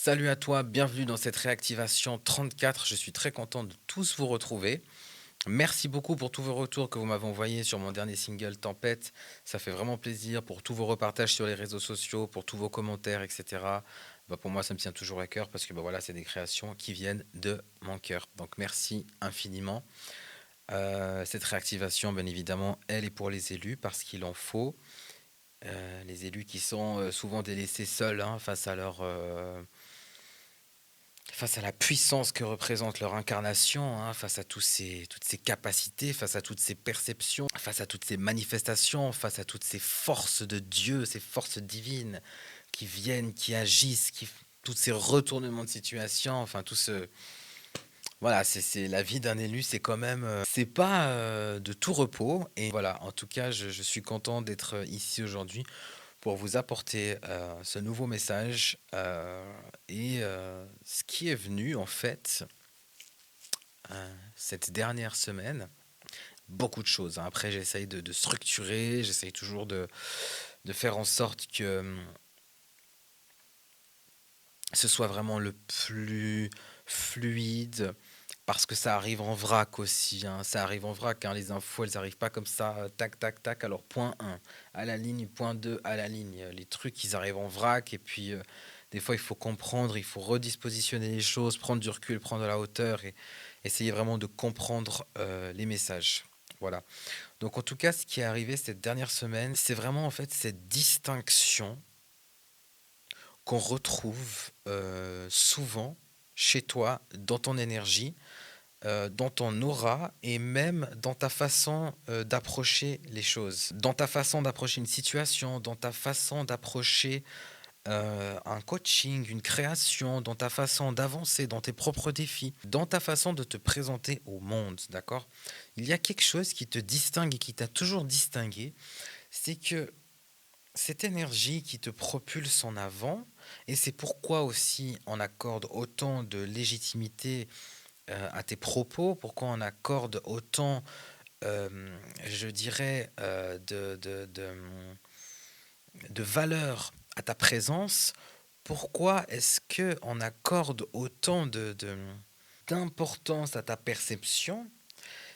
Salut à toi, bienvenue dans cette réactivation 34. Je suis très content de tous vous retrouver. Merci beaucoup pour tous vos retours que vous m'avez envoyés sur mon dernier single Tempête. Ça fait vraiment plaisir pour tous vos repartages sur les réseaux sociaux, pour tous vos commentaires, etc. Pour moi, ça me tient toujours à cœur parce que voilà, c'est des créations qui viennent de mon cœur. Donc merci infiniment. Cette réactivation, bien évidemment, elle est pour les élus parce qu'il en faut. Les élus qui sont souvent délaissés seuls face à face à la puissance que représente leur incarnation, face à toutes ces capacités, face à toutes ces perceptions, face à toutes ces manifestations, face à toutes ces forces de Dieu, ces forces divines qui viennent, qui agissent, tous ces retournements de situation, tout ce... Voilà, c'est la vie d'un élu, c'est quand même... c'est pas de tout repos. Et voilà, en tout cas, je suis content d'être ici aujourd'hui pour vous apporter ce nouveau message ce qui est venu en fait cette dernière semaine. Beaucoup de choses. Après, j'essaye de structurer, j'essaye toujours de faire en sorte que ce soit vraiment le plus fluide. Parce que ça arrive en vrac aussi, ça arrive en vrac, les infos, elles arrivent pas comme ça, tac, tac, tac. Alors, point 1, à la ligne, point 2, à la ligne. Les trucs, ils arrivent en vrac, et puis des fois, il faut comprendre, il faut redispositionner les choses, prendre du recul, prendre de la hauteur, et essayer vraiment de comprendre les messages. Voilà. Donc, en tout cas, ce qui est arrivé cette dernière semaine, c'est vraiment en fait cette distinction qu'on retrouve souvent chez toi, dans ton énergie, dans ton aura et même dans ta façon d'approcher les choses, dans ta façon d'approcher une situation, dans ta façon d'approcher un coaching, une création, dans ta façon d'avancer, dans tes propres défis, dans ta façon de te présenter au monde, d'accord? Il y a quelque chose qui te distingue et qui t'a toujours distingué, c'est que cette énergie qui te propulse en avant, et c'est pourquoi aussi on accorde autant de légitimité à tes propos, pourquoi on accorde autant, je dirais, de valeur à ta présence, pourquoi est-ce que on accorde autant d'importance à ta perception?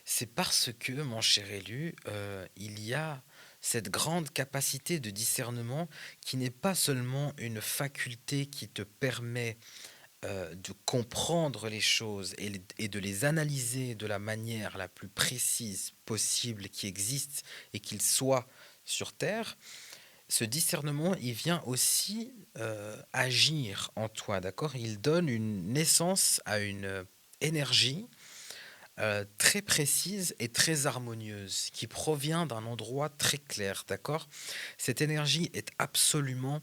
C'est parce que, mon cher élu, il y a cette grande capacité de discernement qui n'est pas seulement une faculté qui te permet de comprendre les choses et de les analyser de la manière la plus précise possible qui existe et qu'il soit sur Terre. Ce discernement, il vient aussi agir en toi, d'accord? Il donne une naissance à une énergie très précise et très harmonieuse qui provient d'un endroit très clair, d'accord? Cette énergie est absolument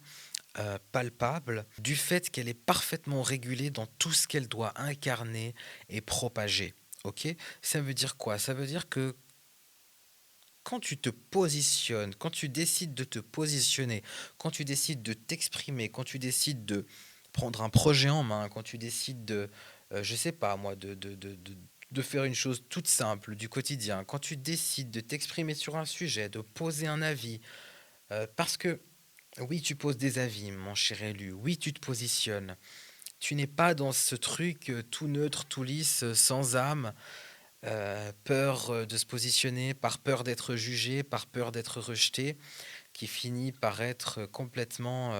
palpable du fait qu'elle est parfaitement régulée dans tout ce qu'elle doit incarner et propager. Ok? Ça veut dire quoi? Ça veut dire que quand tu te positionnes, quand tu décides de te positionner, quand tu décides de t'exprimer, quand tu décides de prendre un projet en main, quand tu décides je sais pas moi, de faire une chose toute simple du quotidien, quand tu décides de t'exprimer sur un sujet, de poser un avis, parce que oui, tu poses des avis, mon cher élu. Oui, tu te positionnes. Tu n'es pas dans ce truc tout neutre, tout lisse, sans âme, peur de se positionner, par peur d'être jugé, par peur d'être rejeté, qui finit par être complètement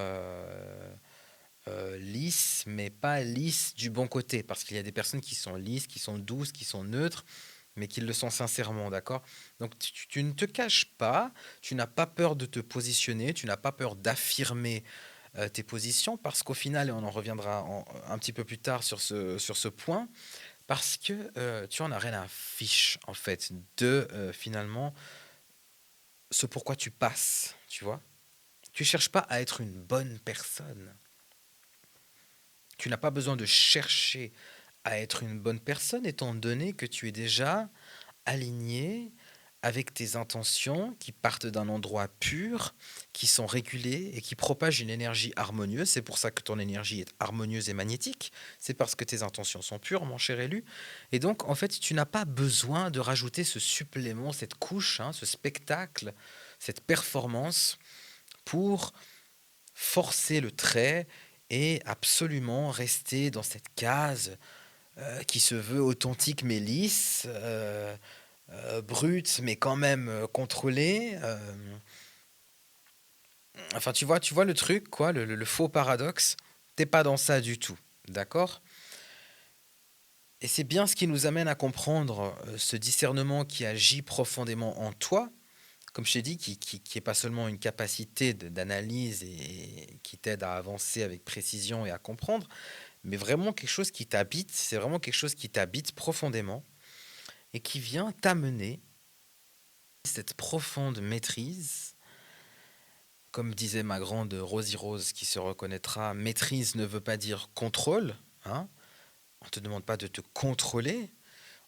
lisse, mais pas lisse du bon côté, parce qu'il y a des personnes qui sont lisses, qui sont douces, qui sont neutres, mais qui le sont sincèrement, d'accord? Donc tu ne te caches pas, tu n'as pas peur de te positionner, tu n'as pas peur d'affirmer tes positions, parce qu'au final, et on en reviendra un petit peu plus tard sur ce point, parce que tu en as rien à fiche, en fait, de finalement ce pourquoi tu passes, tu vois? Tu cherches pas à être une bonne personne. Tu n'as pas besoin de chercher à être une bonne personne, étant donné que tu es déjà aligné avec tes intentions qui partent d'un endroit pur, qui sont régulées et qui propagent une énergie harmonieuse. C'est pour ça que ton énergie est harmonieuse et magnétique. C'est parce que tes intentions sont pures, mon cher élu. Et donc, en fait, tu n'as pas besoin de rajouter ce supplément, cette couche, ce spectacle, cette performance pour forcer le trait et absolument rester dans cette case qui se veut authentique mais lisse, brute mais quand même contrôlée. Enfin, tu vois le truc, quoi, le faux paradoxe. T'es pas dans ça du tout, d'accord? Et c'est bien ce qui nous amène à comprendre ce discernement qui agit profondément en toi, comme je t'ai dit, qui est pas seulement une capacité d'analyse et qui t'aide à avancer avec précision et à comprendre, mais vraiment quelque chose qui t'habite, c'est vraiment quelque chose qui t'habite profondément et qui vient t'amener cette profonde maîtrise. Comme disait ma grande Rosie Rose qui se reconnaîtra, maîtrise ne veut pas dire contrôle, hein. On ne te demande pas de te contrôler,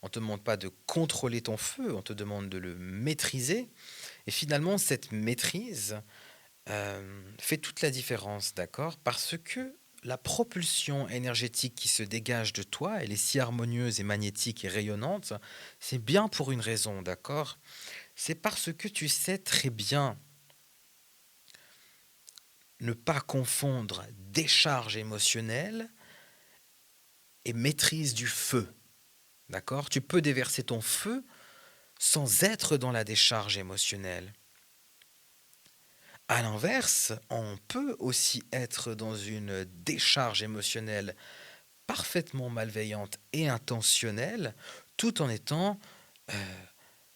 on ne te demande pas de contrôler ton feu, on te demande de le maîtriser. Et finalement, cette maîtrise fait toute la différence, d'accord? Parce que la propulsion énergétique qui se dégage de toi, elle est si harmonieuse et magnétique et rayonnante, c'est bien pour une raison, d'accord? C'est parce que tu sais très bien ne pas confondre décharge émotionnelle et maîtrise du feu, d'accord? Tu peux déverser ton feu sans être dans la décharge émotionnelle. À l'inverse, on peut aussi être dans une décharge émotionnelle parfaitement malveillante et intentionnelle, tout en étant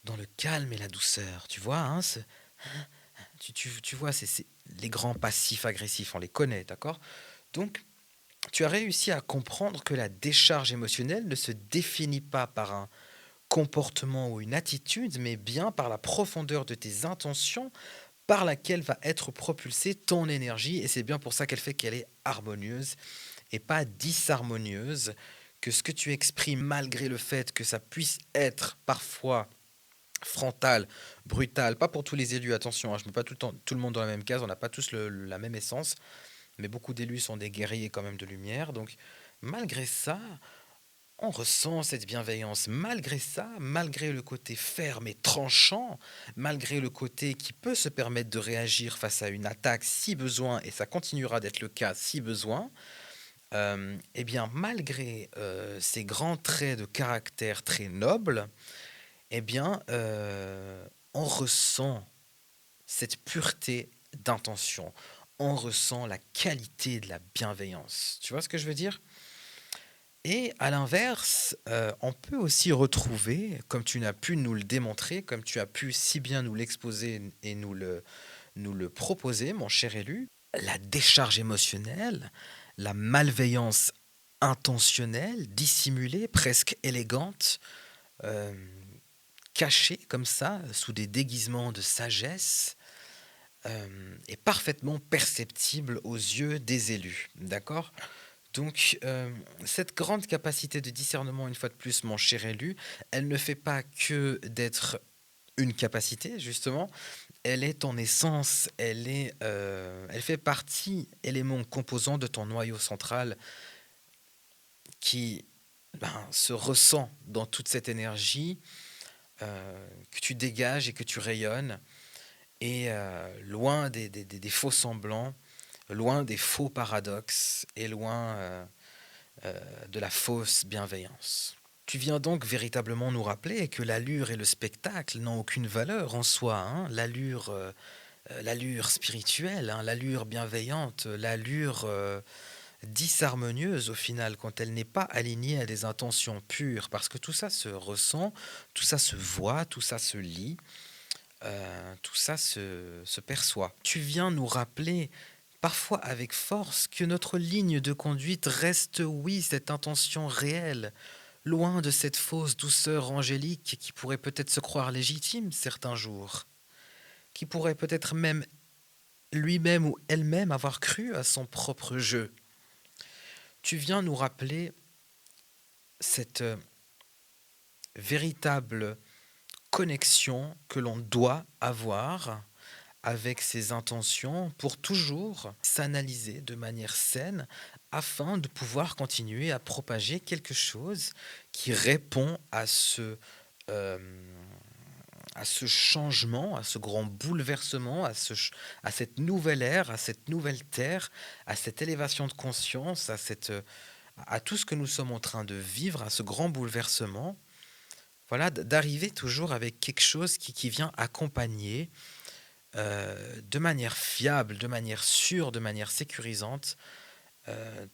dans le calme et la douceur. Tu vois, hein, tu vois, c'est les grands passifs agressifs, on les connaît, d'accord? Donc, tu as réussi à comprendre que la décharge émotionnelle ne se définit pas par un comportement ou une attitude, mais bien par la profondeur de tes intentions par laquelle va être propulsée ton énergie. Et c'est bien pour ça qu'elle fait qu'elle est harmonieuse et pas disharmonieuse, que ce que tu exprimes, malgré le fait que ça puisse être parfois frontal, brutal, pas pour tous les élus, attention, hein, je ne mets pas tout le monde dans la même case, on n'a pas tous la même essence, mais beaucoup d'élus sont des guerriers quand même de lumière, donc malgré ça, on ressent cette bienveillance. Malgré ça, malgré le côté ferme et tranchant, malgré le côté qui peut se permettre de réagir face à une attaque si besoin, et ça continuera d'être le cas si besoin, eh bien, malgré ces grands traits de caractère très nobles, eh bien, on ressent cette pureté d'intention. On ressent la qualité de la bienveillance. Tu vois ce que je veux dire? Et à l'inverse, on peut aussi retrouver, comme tu n'as pu nous le démontrer, comme tu as pu si bien nous l'exposer et nous le proposer, mon cher élu, la décharge émotionnelle, la malveillance intentionnelle, dissimulée, presque élégante, euh, cachée comme ça, sous des déguisements de sagesse, est parfaitement perceptible aux yeux des élus. D'accord? Donc, cette grande capacité de discernement, une fois de plus, mon cher élu, elle ne fait pas que d'être une capacité, justement, elle est ton essence, elle fait partie, élément composant de ton noyau central qui se ressent dans toute cette énergie que tu dégages et que tu rayonnes, et loin des faux semblants, loin des faux paradoxes, et loin de la fausse bienveillance. Tu viens donc véritablement nous rappeler que l'allure et le spectacle n'ont aucune valeur en soi, hein. L'allure spirituelle, hein, l'allure bienveillante, l'allure disharmonieuse au final, quand elle n'est pas alignée à des intentions pures, parce que tout ça se ressent, tout ça se voit, tout ça se lit, tout ça se perçoit. Tu viens nous rappeler parfois avec force que notre ligne de conduite reste, oui, cette intention réelle, loin de cette fausse douceur angélique qui pourrait peut-être se croire légitime certains jours, qui pourrait peut-être même lui-même ou elle-même avoir cru à son propre jeu. Tu viens nous rappeler cette véritable connexion que l'on doit avoir avec ses intentions pour toujours s'analyser de manière saine afin de pouvoir continuer à propager quelque chose qui répond euh, à ce changement, à ce grand bouleversement, à cette nouvelle ère, à cette nouvelle terre, à cette élévation de conscience, à tout ce que nous sommes en train de vivre, à ce grand bouleversement. Voilà, d'arriver toujours avec quelque chose qui vient accompagner de manière fiable, de manière sûre, de manière sécurisante,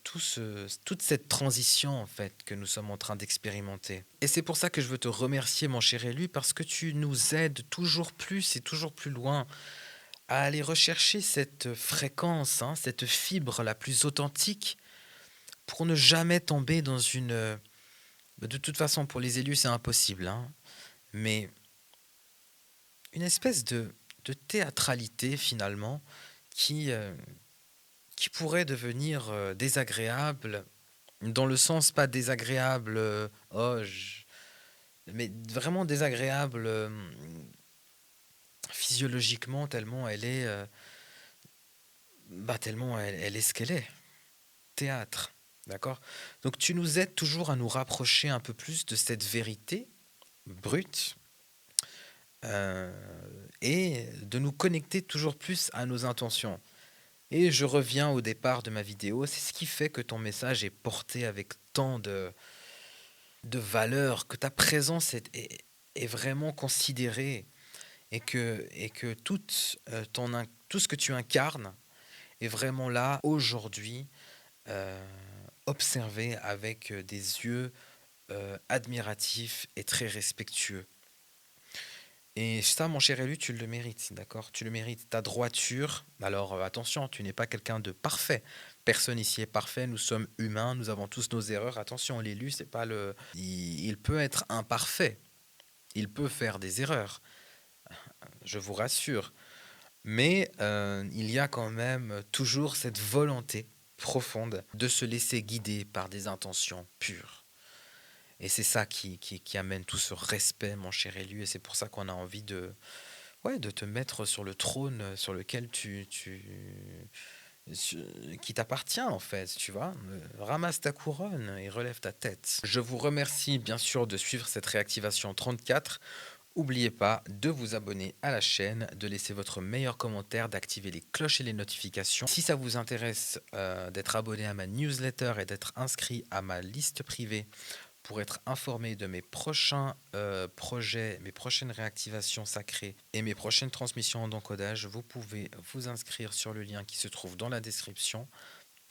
toute cette transition en fait que nous sommes en train d'expérimenter. Et c'est pour ça que je veux te remercier, mon cher élu, parce que tu nous aides toujours plus et toujours plus loin à aller rechercher cette fréquence, hein, cette fibre la plus authentique pour ne jamais tomber dans de toute façon, pour les élus, c'est impossible, hein, mais une espèce de théâtralité finalement qui, euh, qui pourrait devenir désagréable, dans le sens pas désagréable, mais vraiment désagréable physiologiquement, tellement tellement elle est ce qu'elle est, théâtre, d'accord? Donc tu nous aides toujours à nous rapprocher un peu plus de cette vérité brute, euh, et de nous connecter toujours plus à nos intentions. Et je reviens au départ de ma vidéo, c'est ce qui fait que ton message est porté avec tant de valeur, que ta présence est vraiment considérée et que tout ce que tu incarnes est vraiment là aujourd'hui, euh, observé avec des yeux admiratifs et très respectueux. Et ça, mon cher élu, tu le mérites, d'accord? Tu le mérites. Ta droiture, alors attention, tu n'es pas quelqu'un de parfait. Personne ici est parfait, nous sommes humains, nous avons tous nos erreurs. Attention, l'élu, c'est pas le. Il peut être imparfait, il peut faire des erreurs, je vous rassure. Mais il y a quand même toujours cette volonté profonde de se laisser guider par des intentions pures. Et c'est ça qui amène tout ce respect, mon cher élu, et c'est pour ça qu'on a envie ouais, de te mettre sur le trône sur lequel qui t'appartient en fait, tu vois. Ramasse ta couronne et relève ta tête. Je vous remercie bien sûr de suivre cette réactivation 34. N'oubliez pas de vous abonner à la chaîne, de laisser votre meilleur commentaire, d'activer les cloches et les notifications. Si ça vous intéresse d'être abonné à ma newsletter et d'être inscrit à ma liste privée pour être informé de mes prochains projets, mes prochaines réactivations sacrées et mes prochaines transmissions en encodage, vous pouvez vous inscrire sur le lien qui se trouve dans la description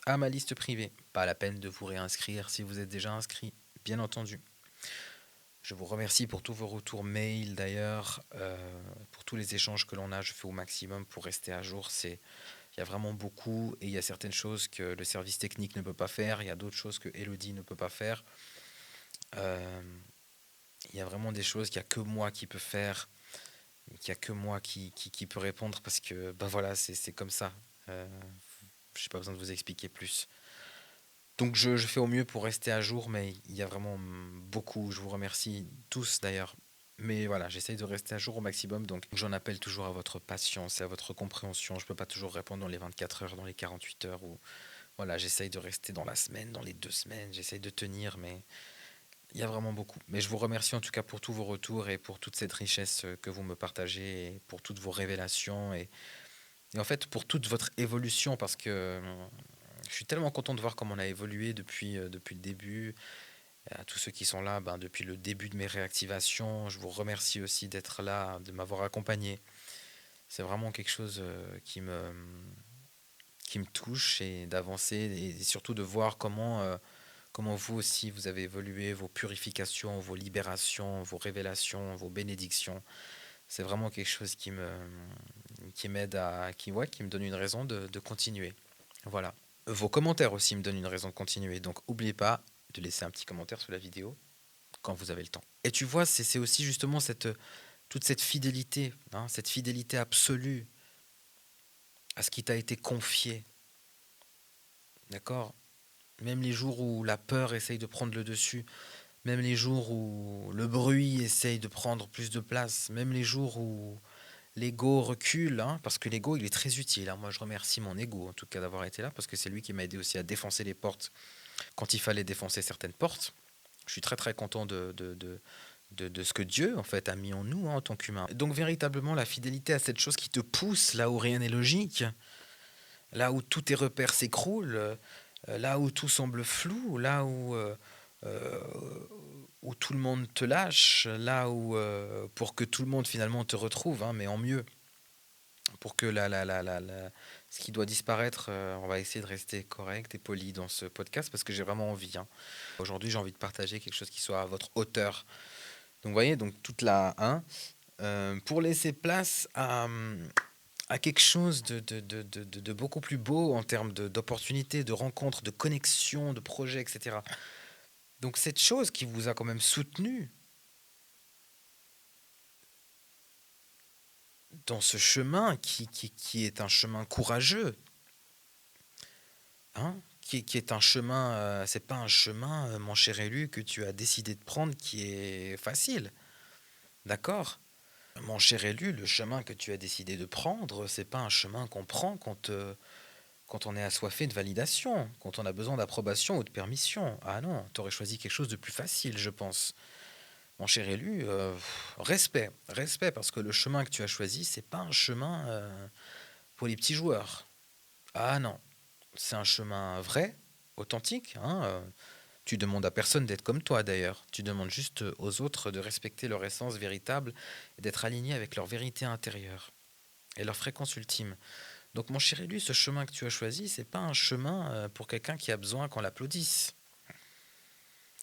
à ma liste privée. Pas la peine de vous réinscrire si vous êtes déjà inscrit, bien entendu. Je vous remercie pour tous vos retours mail d'ailleurs, pour tous les échanges que l'on a. Je fais au maximum pour rester à jour. Il y a vraiment beaucoup et il y a certaines choses que le service technique ne peut pas faire. Il y a d'autres choses que Elodie ne peut pas faire. Euh, il y a vraiment des choses qu'il n'y a que moi qui peux faire, qu'il n'y a que moi qui peut répondre parce que ben voilà, c'est comme ça. Euh, je n'ai pas besoin de vous expliquer plus. Donc je fais au mieux pour rester à jour, mais il y a vraiment beaucoup. Je vous remercie tous d'ailleurs. Mais voilà, j'essaye de rester à jour au maximum, donc j'en appelle toujours à votre patience et à votre compréhension. Je ne peux pas toujours répondre dans les 24 heures, dans les 48 heures. Ou voilà, j'essaye de rester dans la semaine, dans les 2 semaines. J'essaye de tenir, mais il y a vraiment beaucoup. Mais je vous remercie en tout cas pour tous vos retours et pour toute cette richesse que vous me partagez et pour toutes vos révélations et en fait pour toute votre évolution parce que je suis tellement content de voir comment on a évolué depuis le début. À tous ceux qui sont là ben, depuis le début de mes réactivations, je vous remercie aussi d'être là, de m'avoir accompagné. C'est vraiment quelque chose qui me touche et d'avancer et surtout de voir comment vous aussi vous avez évolué, vos purifications, vos libérations, vos révélations, vos bénédictions. C'est vraiment quelque chose qui m'aide ouais, qui me donne une raison de continuer. Voilà. Vos commentaires aussi me donnent une raison de continuer. Donc n'oubliez pas de laisser un petit commentaire sous la vidéo quand vous avez le temps. Et tu vois, c'est aussi justement toute cette fidélité, hein, cette fidélité absolue à ce qui t'a été confié. D'accord? Même les jours où la peur essaye de prendre le dessus, même les jours où le bruit essaye de prendre plus de place, même les jours où l'ego recule, hein, parce que l'ego il est très utile, hein. Moi je remercie mon ego en tout cas d'avoir été là, parce que c'est lui qui m'a aidé aussi à défoncer les portes quand il fallait défoncer certaines portes. Je suis très très content de ce que Dieu, en fait, a mis en nous, hein, en tant qu'humain. Donc, véritablement, la fidélité à cette chose qui te pousse là où rien n'est logique, là où tous tes repères s'écroulent, là où tout semble flou, là euh, où tout le monde te lâche, là où, pour que tout le monde finalement te retrouve, hein, mais en mieux, pour que ce qui doit disparaître, on va essayer de rester correct et poli dans ce podcast parce que j'ai vraiment envie, hein. Aujourd'hui, j'ai envie de partager quelque chose qui soit à votre hauteur. Donc, vous voyez, donc toute la 1, pour laisser place à quelque chose de beaucoup plus beau en termes d'opportunités, de rencontres, de connexions, de projets, etc. Donc, cette chose qui vous a quand même soutenu dans ce chemin qui est un chemin courageux, hein, qui est un chemin, c'est pas un chemin, mon cher élu, que tu as décidé de prendre qui est facile, d'accord? Mon cher élu, le chemin que tu as décidé de prendre, c'est pas un chemin qu'on prend quand on est assoiffé de validation, quand on a besoin d'approbation ou de permission. Ah non, tu aurais choisi quelque chose de plus facile, je pense. Mon cher élu, respect, respect, parce que le chemin que tu as choisi, c'est pas un chemin pour les petits joueurs. Ah non, c'est un chemin vrai, authentique, hein. Tu demandes à personne d'être comme toi d'ailleurs. Tu demandes juste aux autres de respecter leur essence véritable et d'être alignés avec leur vérité intérieure et leur fréquence ultime. Donc mon cher élu, ce chemin que tu as choisi, c'est pas un chemin pour quelqu'un qui a besoin qu'on l'applaudisse.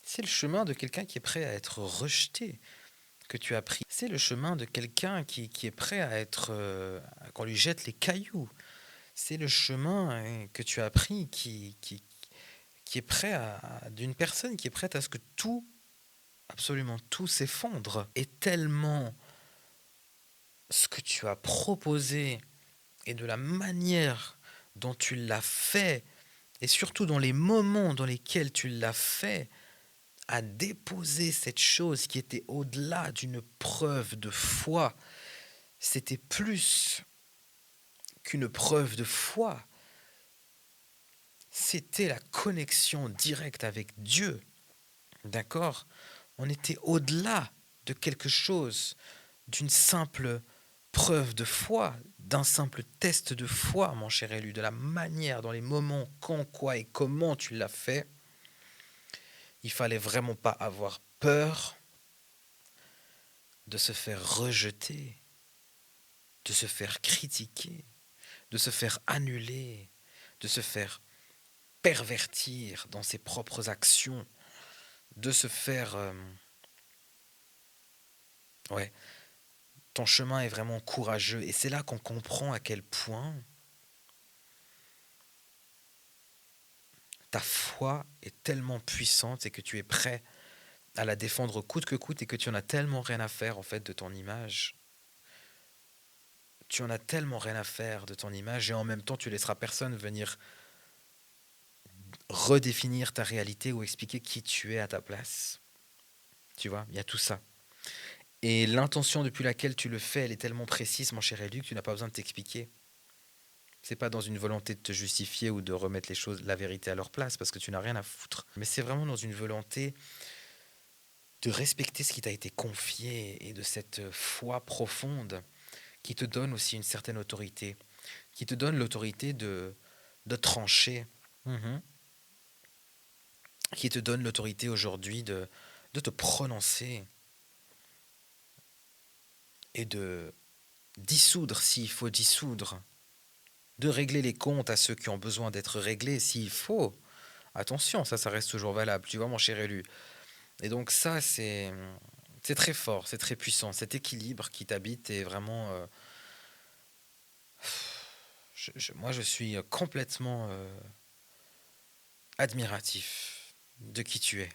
C'est le chemin de quelqu'un qui est prêt à être rejeté, que tu as pris. C'est le chemin de quelqu'un qui est prêt à être qu'on lui jette les cailloux. C'est le chemin que tu as pris qui est prêt d'une personne qui est prête à ce que tout, absolument tout s'effondre. Et tellement ce que tu as proposé et de la manière dont tu l'as fait, et surtout dans les moments dans lesquels tu l'as fait, à déposer cette chose qui était au-delà d'une preuve de foi. C'était plus qu'une preuve de foi. C'était la connexion directe avec Dieu. D'accord? On était au-delà de quelque chose, d'une simple preuve de foi, d'un simple test de foi, mon cher élu, de la manière, dans les moments, quand, quoi et comment tu l'as fait. Il fallait vraiment pas avoir peur de se faire rejeter, de se faire critiquer, de se faire annuler, de se faire pervertir dans ses propres actions, de se faire... ouais, ton chemin est vraiment courageux. Et c'est là qu'on comprend à quel point ta foi est tellement puissante et que tu es prêt à la défendre coûte que coûte et que tu en as tellement rien à faire en fait de ton image. Tu en as tellement rien à faire de ton image et en même temps tu laisseras personne venir redéfinir ta réalité ou expliquer qui tu es à ta place. Tu vois, il y a tout ça. Et l'intention depuis laquelle tu le fais, elle est tellement précise, mon cher élu, que tu n'as pas besoin de t'expliquer. C'est pas dans une volonté de te justifier ou de remettre les choses, la vérité à leur place, parce que tu n'as rien à foutre. Mais c'est vraiment dans une volonté de respecter ce qui t'a été confié et de cette foi profonde qui te donne aussi une certaine autorité, qui te donne l'autorité de trancher, mhm, qui te donne l'autorité aujourd'hui de te prononcer et de dissoudre s'il faut dissoudre, de régler les comptes à ceux qui ont besoin d'être réglés s'il faut. Attention, ça reste toujours valable, tu vois mon cher élu. Et donc ça, c'est très fort, c'est très puissant. Cet équilibre qui t'habite est vraiment... moi, je suis complètement admiratif de qui tu es,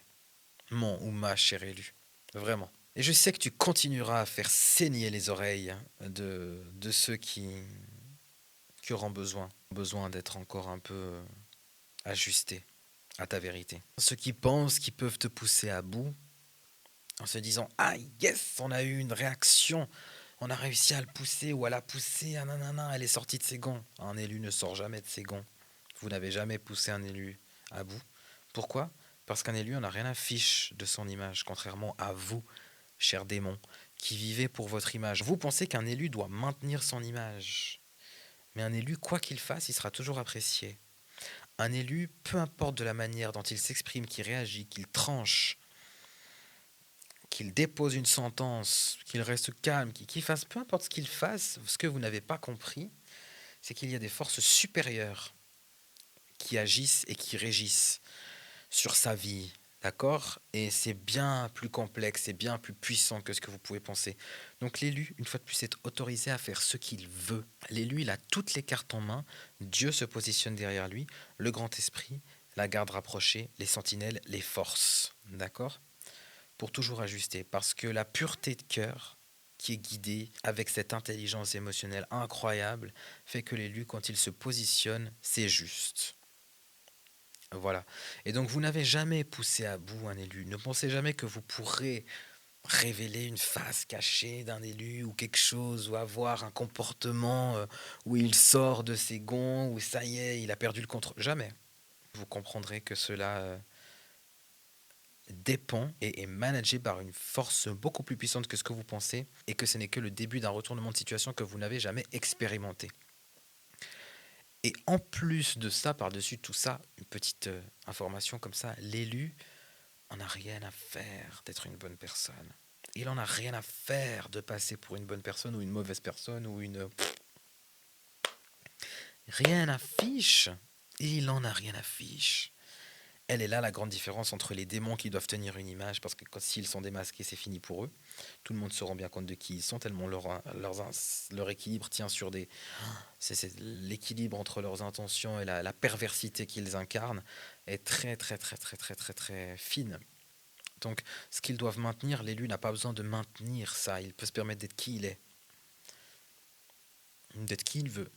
mon ou ma chère élue. Vraiment. Et je sais que tu continueras à faire saigner les oreilles de ceux qui auront besoin d'être encore un peu ajustés à ta vérité. Ceux qui pensent qu'ils peuvent te pousser à bout en se disant ah yes, on a eu une réaction, on a réussi à le pousser ou à la pousser, ah, nanana, elle est sortie de ses gonds. Un élu ne sort jamais de ses gonds. Vous n'avez jamais poussé un élu à bout. Pourquoi? Parce qu'un élu, on n'a rien à fiche de son image, contrairement à vous, chers démons, qui vivez pour votre image. Vous pensez qu'un élu doit maintenir son image. Mais un élu, quoi qu'il fasse, il sera toujours apprécié. Un élu, peu importe de la manière dont il s'exprime, qu'il réagit, qu'il tranche, qu'il dépose une sentence, qu'il reste calme, qu'il fasse, peu importe ce qu'il fasse, ce que vous n'avez pas compris, c'est qu'il y a des forces supérieures qui agissent et qui régissent sur sa vie, d'accord? Et c'est bien plus complexe, c'est bien plus puissant que ce que vous pouvez penser. Donc l'élu, une fois de plus, est autorisé à faire ce qu'il veut. L'élu, il a toutes les cartes en main, Dieu se positionne derrière lui, le grand esprit, la garde rapprochée, les sentinelles, les forces, d'accord? Pour toujours ajuster, parce que la pureté de cœur, qui est guidée avec cette intelligence émotionnelle incroyable, fait que l'élu, quand il se positionne, c'est juste. Voilà. Et donc, vous n'avez jamais poussé à bout un élu. Ne pensez jamais que vous pourrez révéler une face cachée d'un élu ou quelque chose, ou avoir un comportement où il sort de ses gonds, où ça y est, il a perdu le contrôle. Jamais. Vous comprendrez que cela dépend et est managé par une force beaucoup plus puissante que ce que vous pensez, et que ce n'est que le début d'un retournement de situation que vous n'avez jamais expérimenté. Et en plus de ça, par-dessus tout ça, une petite information comme ça, l'élu en a rien à faire d'être une bonne personne. Il en a rien à faire de passer pour une bonne personne ou une mauvaise personne ou une... Rien à fiche. Il en a rien à fiche. Elle est là la grande différence entre les démons qui doivent tenir une image, parce que s'ils sont démasqués, c'est fini pour eux. Tout le monde se rend bien compte de qui ils sont, tellement leur équilibre tient sur des... C'est l'équilibre entre leurs intentions et la perversité qu'ils incarnent est très très très très très très très fine. Donc, ce qu'ils doivent maintenir, l'élu n'a pas besoin de maintenir ça. Il peut se permettre d'être qui il est, d'être qui il veut.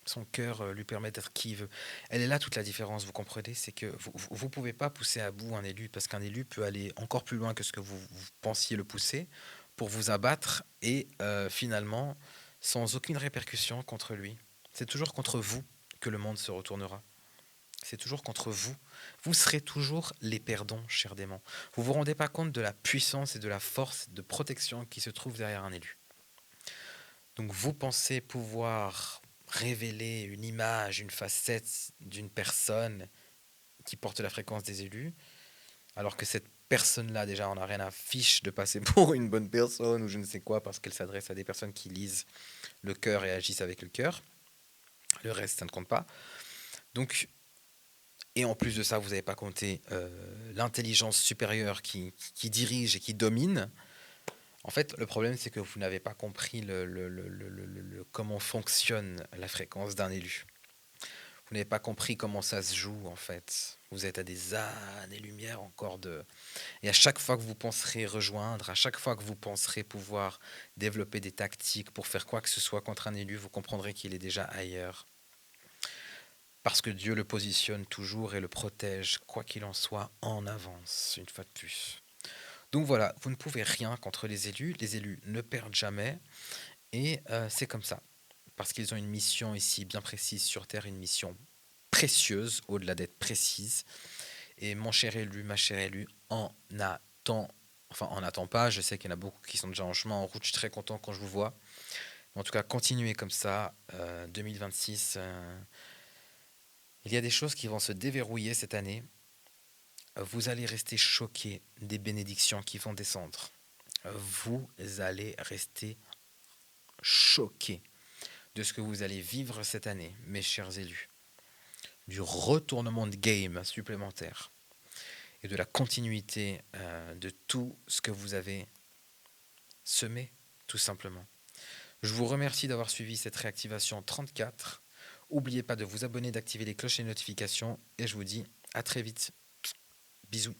Son cœur lui permet d'être qui il veut. Elle est là toute la différence, vous comprenez? C'est que vous ne pouvez pas pousser à bout un élu, parce qu'un élu peut aller encore plus loin que ce que vous pensiez le pousser pour vous abattre et finalement, sans aucune répercussion contre lui. C'est toujours contre vous que le monde se retournera. C'est toujours contre vous. Vous serez toujours les perdants, chers démons. Vous vous rendez pas compte de la puissance et de la force de protection qui se trouve derrière un élu. Donc vous pensez pouvoir révéler une image, une facette d'une personne qui porte la fréquence des élus, alors que cette personne-là, déjà, on n'a rien à fiche de passer pour une bonne personne ou je ne sais quoi, parce qu'elle s'adresse à des personnes qui lisent le cœur et agissent avec le cœur. Le reste, ça ne compte pas. Donc, et en plus de ça, vous n'avez pas compté l'intelligence supérieure qui dirige et qui domine. En fait, le problème, c'est que vous n'avez pas compris comment fonctionne la fréquence d'un élu. Vous n'avez pas compris comment ça se joue, en fait. Vous êtes à des années-lumière encore de... Et à chaque fois que vous penserez rejoindre, à chaque fois que vous penserez pouvoir développer des tactiques pour faire quoi que ce soit contre un élu, vous comprendrez qu'il est déjà ailleurs. Parce que Dieu le positionne toujours et le protège, quoi qu'il en soit, en avance, une fois de plus. Donc voilà, vous ne pouvez rien contre les élus ne perdent jamais, et c'est comme ça. Parce qu'ils ont une mission ici bien précise sur Terre, une mission précieuse, au-delà d'être précise. Et mon cher élu, ma chère élue, en attend pas, je sais qu'il y en a beaucoup qui sont déjà en chemin, en route, je suis très content quand je vous vois. Mais en tout cas, continuez comme ça, 2026... il y a des choses qui vont se déverrouiller cette année. Vous allez rester choqués des bénédictions qui vont descendre. Vous allez rester choqués de ce que vous allez vivre cette année, mes chers élus. Du retournement de game supplémentaire et de la continuité de tout ce que vous avez semé, tout simplement. Je vous remercie d'avoir suivi cette réactivation 34. N'oubliez pas de vous abonner, d'activer les cloches et les notifications, et je vous dis à très vite. Bisous.